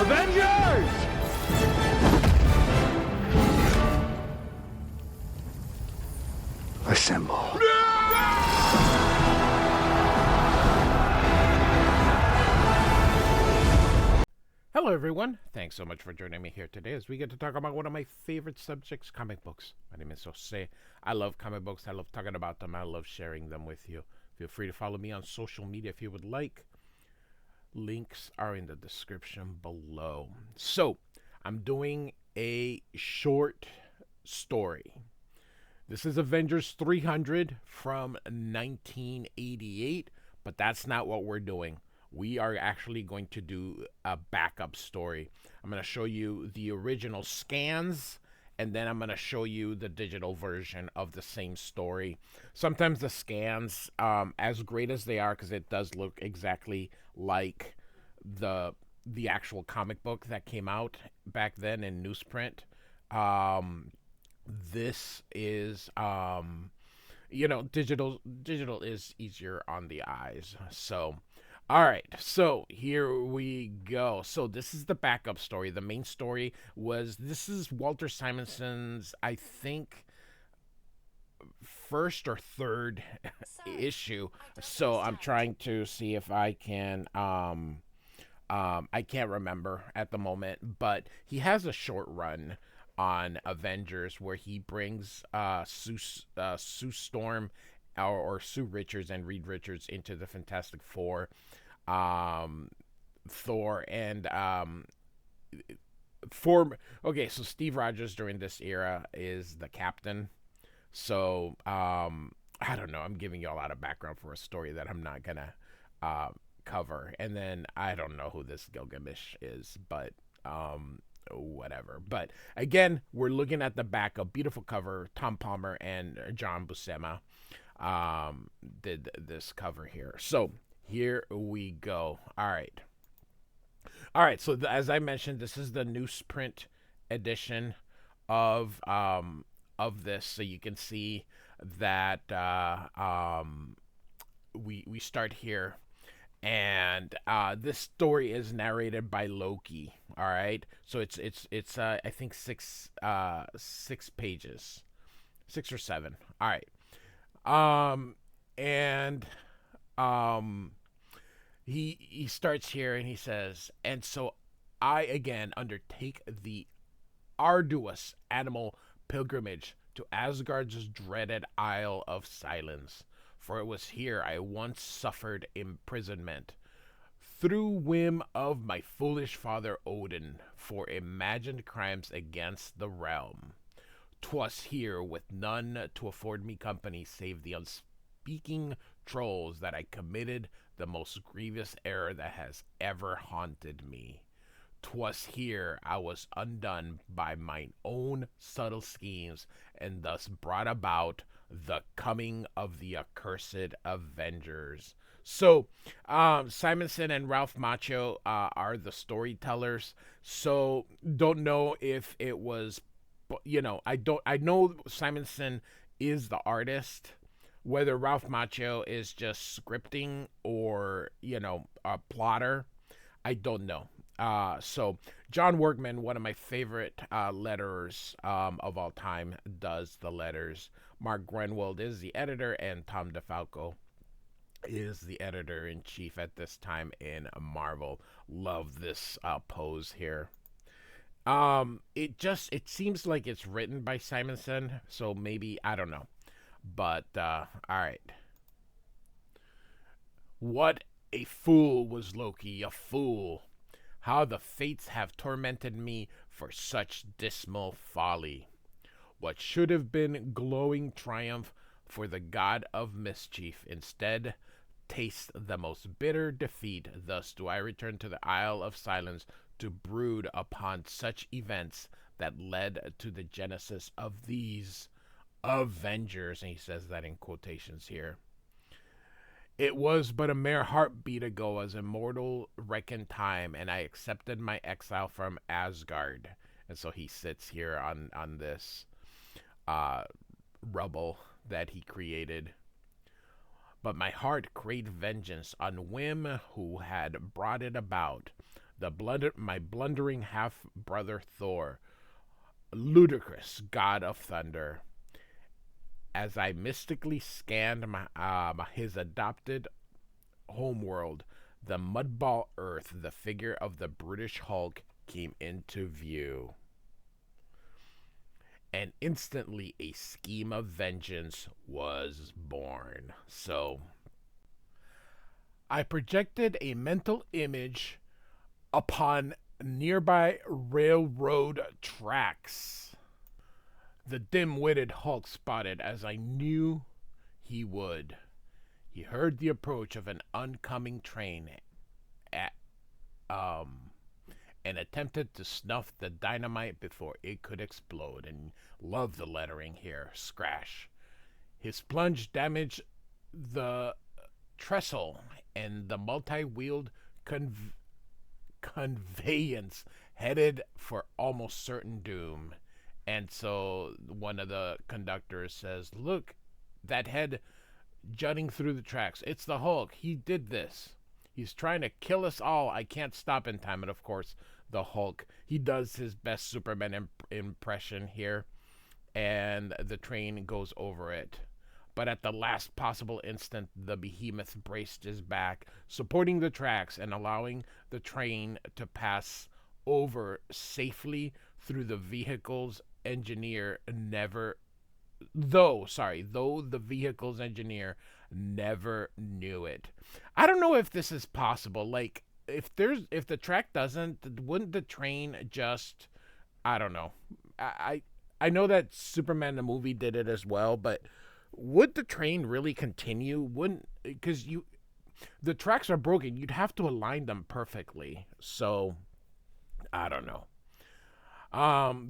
Avengers! Assemble. Hello everyone, thanks so much for joining me here today as we get to talk about one of my favorite subjects, comic books. My name is Jose. I love comic books, I love talking about them, I love sharing them with you. Feel free to follow me on social media if you would like. Links are in the description below. So, I'm doing a short story. This is Avengers 300 from 1988, but that's not what we're doing. We are actually going to do a backup story. I'm going to show you the original scans, and then I'm going to show you the digital version of the same story. Sometimes the scans, as great as they are, because it does look exactly like the actual comic book that came out back then in newsprint. This is digital is easier on the eyes. So all right, so here we go. So this is the backup story. The main story this is Walter Simonson's, I think, first or third issue. So I'm trying to see if I can I can't remember at the moment, but he has a short run on Avengers where he brings Sue Storm or Sue Richards and Reed Richards into the Fantastic Four, Thor, and okay, so Steve Rogers during this era is the captain. So I don't know. I'm giving you a lot of background for a story that I'm not gonna cover, and then I don't know who this Gilgamesh is, but whatever. But again, we're looking at the back, a beautiful cover. Tom Palmer and John Buscema did this cover here. So here we go. All right. So as I mentioned, this is the newsprint edition of this. So you can see that we start here. And this story is narrated by Loki. All right, so it's I think six pages, 6 or 7. All right, and he starts here and he says, and so I again undertake the arduous animal pilgrimage to Asgard's dreaded Isle of Silence. For it was here I once suffered imprisonment, through whim of my foolish father Odin, for imagined crimes against the realm. 'Twas here, with none to afford me company save the unspeaking trolls, that I committed the most grievous error that has ever haunted me. 'Twas here I was undone by mine own subtle schemes, and thus brought about the coming of the accursed Avengers. So, Simonson and Ralph Macchio are the storytellers. So, don't know if it was, I know Simonson is the artist. Whether Ralph Macchio is just scripting or, a plotter, I don't know. So John Workman, one of my favorite letterers of all time, does the letters. Mark Grenwald is the editor, and Tom DeFalco is the editor-in-chief at this time in Marvel. Love this pose here. It seems like it's written by Simonson, so maybe, I don't know. But all right. What a fool was Loki, a fool. How the fates have tormented me for such dismal folly. What should have been glowing triumph for the god of mischief instead tastes the most bitter defeat. Thus do I return to the Isle of Silence to brood upon such events that led to the genesis of these Avengers. And he says that in quotations here. It was but a mere heartbeat ago as immortal reckoned time, and I accepted my exile from Asgard. And so he sits here on this rubble that he created. But my heart craved vengeance on whim who had brought it about. my blundering half brother Thor, ludicrous god of thunder. As I mystically scanned his adopted homeworld, the mudball Earth, the figure of the British Hulk came into view. And instantly a scheme of vengeance was born. So I projected a mental image upon nearby railroad tracks. The dim-witted Hulk spotted as I knew he would. He heard the approach of an oncoming train at, and attempted to snuff the dynamite before it could explode. And love the lettering here, scratch. His plunge damaged the trestle, and the multi-wheeled conveyance headed for almost certain doom. And so one of the conductors says, "Look, that head jutting through the tracks. It's the Hulk. He did this. He's trying to kill us all. I can't stop in time." And of course, the Hulk, he does his best Superman impression here, and the train goes over it. But at the last possible instant, the behemoth braced his back, supporting the tracks and allowing the train to pass over safely through the vehicle's engineer though the vehicle's engineer never knew it. I don't know if this is possible. Like, if the track doesn't, wouldn't the train just, I don't know. I know that Superman the movie did it as well, but would the train really continue? Wouldn't, because the tracks are broken. You'd have to align them perfectly. So I don't know.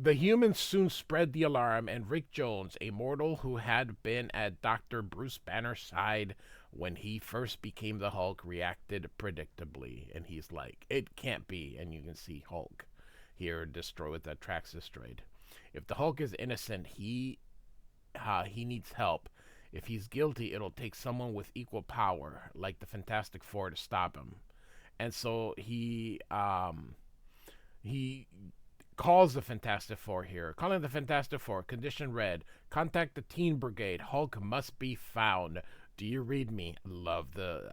The humans soon spread the alarm, and Rick Jones, a mortal who had been at Dr. Bruce Banner's side when he first became the Hulk, reacted predictably. And he's like, "It can't be." And you can see Hulk here with the tracks destroyed. If the Hulk is innocent, he needs help. If he's guilty, it'll take someone with equal power, like the Fantastic Four, to stop him. And so he calls the Fantastic Four here. Calling the Fantastic Four, condition red. Contact the Teen Brigade. Hulk must be found. Do you read me? Love the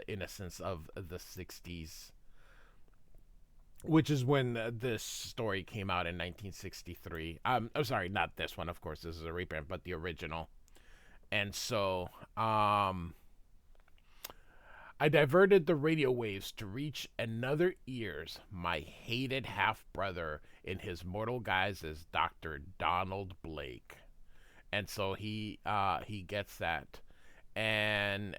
innocence of the 60s, which is when this story came out in 1963. I'm sorry, not this one, of course. This is a reprint, but the original. And so, I diverted the radio waves to reach another ears, my hated half-brother in his mortal guise as Dr. Donald Blake. And so he gets that. And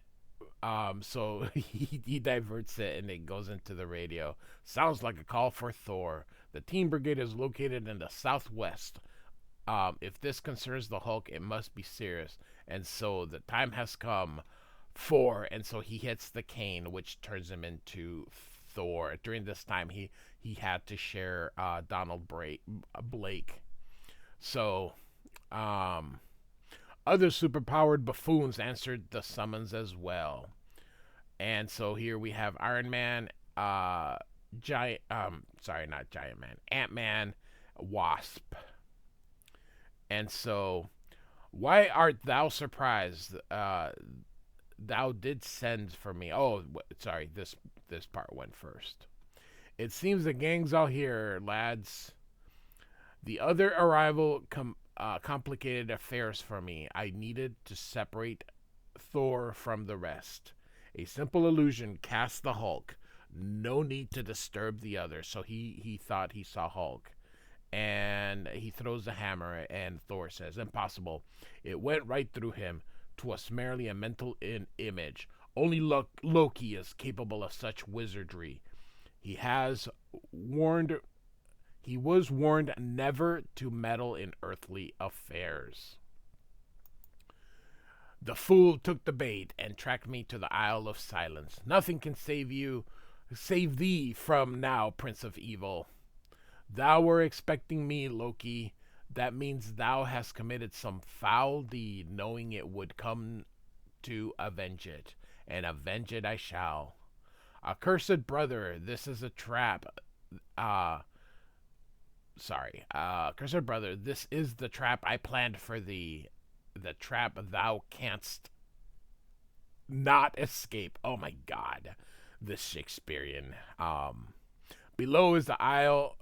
so he diverts it, and it goes into the radio. "Sounds like a call for Thor. The Teen Brigade is located in the southwest. If this concerns the Hulk, it must be serious. And so the time has come for," and so he hits the cane, which turns him into Thor. During this time, he had to share Donald Blake. So, other superpowered buffoons answered the summons as well. And so here we have Iron Man, not Giant Man, Ant-Man, Wasp. And so, "Why art thou surprised? Thou did send for me." Oh, sorry, this part went first. "It seems the gang's all here, lads. The other arrival complicated affairs for me. I needed to separate Thor from the rest. A simple illusion cast the Hulk. No need to disturb the other." So he thought he saw Hulk. And he throws the hammer, and Thor says, "Impossible. It went right through him. 'Twas merely a mental image. Only Loki is capable of such wizardry. He was warned never to meddle in earthly affairs. The fool took the bait and tracked me to the Isle of Silence. Nothing can save thee from now, Prince of Evil. Thou were expecting me, Loki. That means thou hast committed some foul deed, knowing it would come to avenge it, and avenge it I shall. Accursed brother, this is a trap. Uh, Cursed brother, this is the trap I planned for thee. The trap thou canst not escape. Oh my God, this Shakespearean. Below is the isle.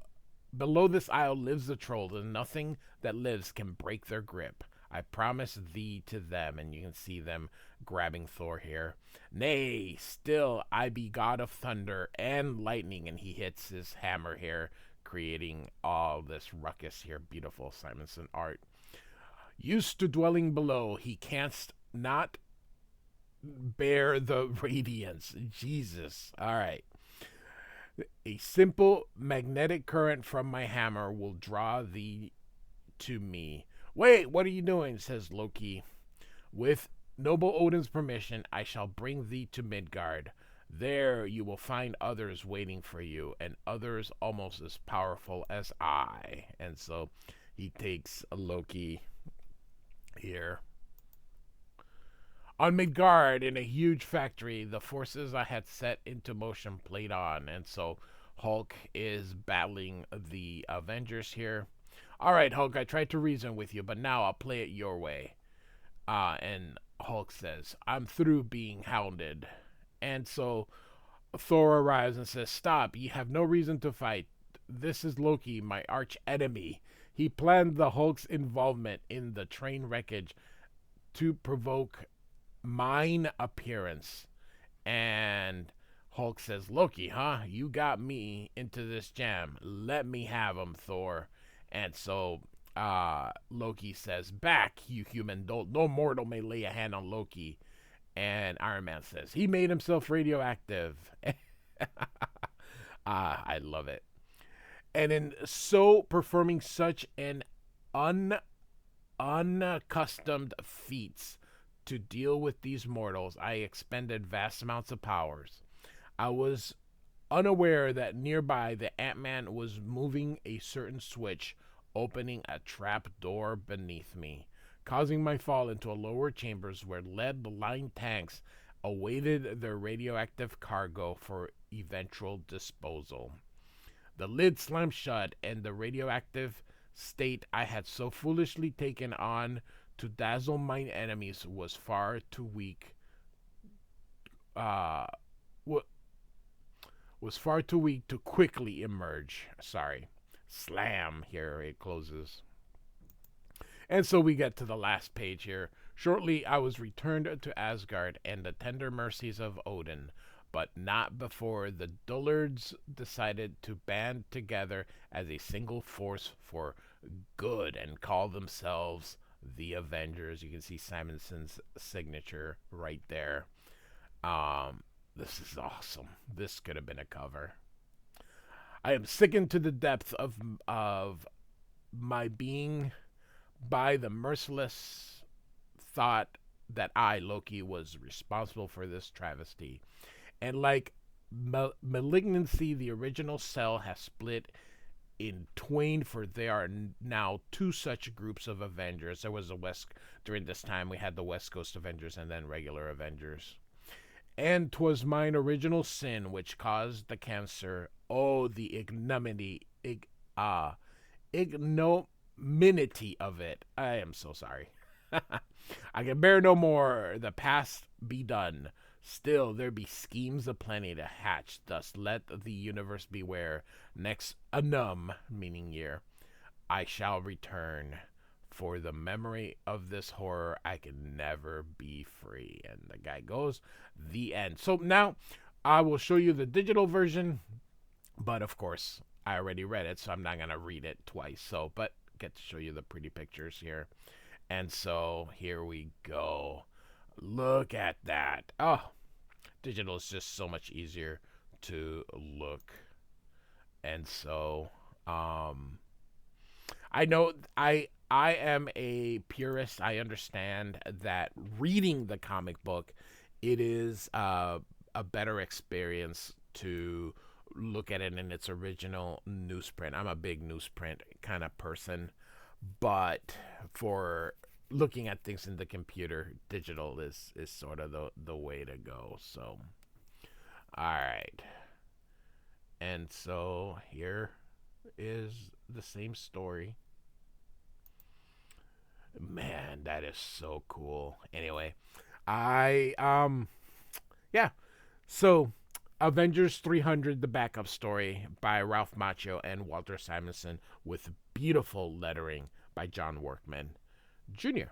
Below this isle lives the troll, and nothing that lives can break their grip. I promise thee to them, and you can see them grabbing Thor here. Nay, still I be god of thunder and lightning, and he hits his hammer here, creating all this ruckus here. Beautiful Simonson art. Used to dwelling below, he canst not bear the radiance. Jesus. All right. A simple magnetic current from my hammer will draw thee to me. Wait, what are you doing? Says Loki. With noble Odin's permission, I shall bring thee to Midgard. There you will find others waiting for you, and others almost as powerful as I. And so he takes Loki here. On Midgard, in a huge factory, the forces I had set into motion played on, and so Hulk is battling the Avengers here. All right, Hulk, I tried to reason with you, but now I'll play it your way. And Hulk says, I'm through being hounded. And so Thor arrives and says, stop, you have no reason to fight. This is Loki, my arch enemy. He planned the Hulk's involvement in the train wreckage to provoke mine appearance. And Hulk says, Loki, huh? You got me into this jam. Let me have him, Thor. And so Loki says, back, you human. No mortal may lay a hand on Loki. And Iron Man says, he made himself radioactive. I love it. And in so performing such an unaccustomed feats to deal with these mortals, I expended vast amounts of powers. I was unaware that nearby the Ant-Man was moving a certain switch, opening a trap door beneath me, causing my fall into a lower chambers where lead-lined tanks awaited their radioactive cargo for eventual disposal. The lid slammed shut, and the radioactive state I had so foolishly taken on to dazzle mine enemies was far too weak. Was far too weak to quickly emerge. Sorry. Slam. Here it closes. And so we get to the last page here. Shortly I was returned to Asgard and the tender mercies of Odin, but not before the dullards decided to band together as a single force for good and call themselves the Avengers. You can see Simonson's signature right there. This is awesome. This could have been a cover. I am sickened to the depth of my being by the merciless thought that I, Loki, was responsible for this travesty. And like malignancy, the original cell has split in twain, for there are now two such groups of Avengers. There was during this time we had the West Coast Avengers and then regular Avengers. And 'twas mine original sin which caused the cancer. Oh, the ignominy of it. I am so sorry. I can bear no more. The past be done. Still there be schemes aplenty to hatch. Thus let the universe beware. Next annum, meaning year, I shall return. For the memory of this horror, I can never be free. And the guy goes, the end. So now I will show you the digital version, but of course I already read it, so I'm not gonna read it twice. So, but get to show you the pretty pictures here. And so here we go. Look at that. Oh, digital is just so much easier to look. And so I know I am a purist. I understand that reading the comic book, it is a better experience to look at it in its original newsprint. I'm a big newsprint kind of person, but for looking at things in the computer, digital is sort of the way to go. So All right. And so here is the same story. Man, that is so cool. Anyway, I yeah. So Avengers 300 the backup story by Ralph Macchio and Walter Simonson with beautiful lettering by John Workman Jr.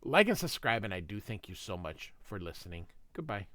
Like and subscribe, and I do thank you so much for listening. Goodbye.